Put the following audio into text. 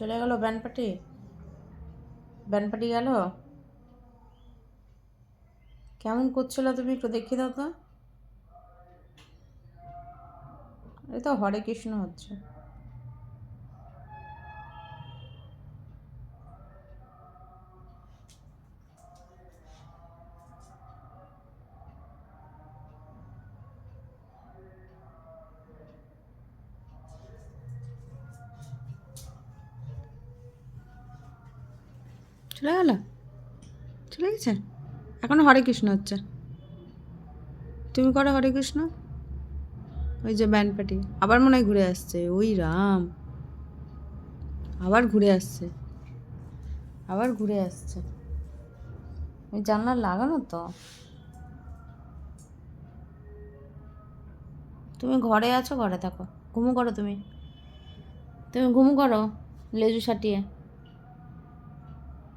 চলে গেল ব্যানপাটি, ব্যানপাটি গেল। কেমন করছিল তুমি একটু দেখি দাও তো। এই তো হরে কৃষ্ণ হচ্ছে। চলে গেল, চলে গেছে। এখনো হরে কৃষ্ণ হচ্ছে। তুমি করো হরে কৃষ্ণ। ওই যে ব্যানপাটি আবার মনে হয় ঘুরে আসছে। ওই রাম, আবার ঘুরে আসছে, আবার ঘুরে আসছে। ওই জানলা লাগানো তো। তুমি ঘরে আছো, ঘরে থাকো, ঘুমু করো তুমি, তুমি ঘুমু করো লেজু সাটিয়ে।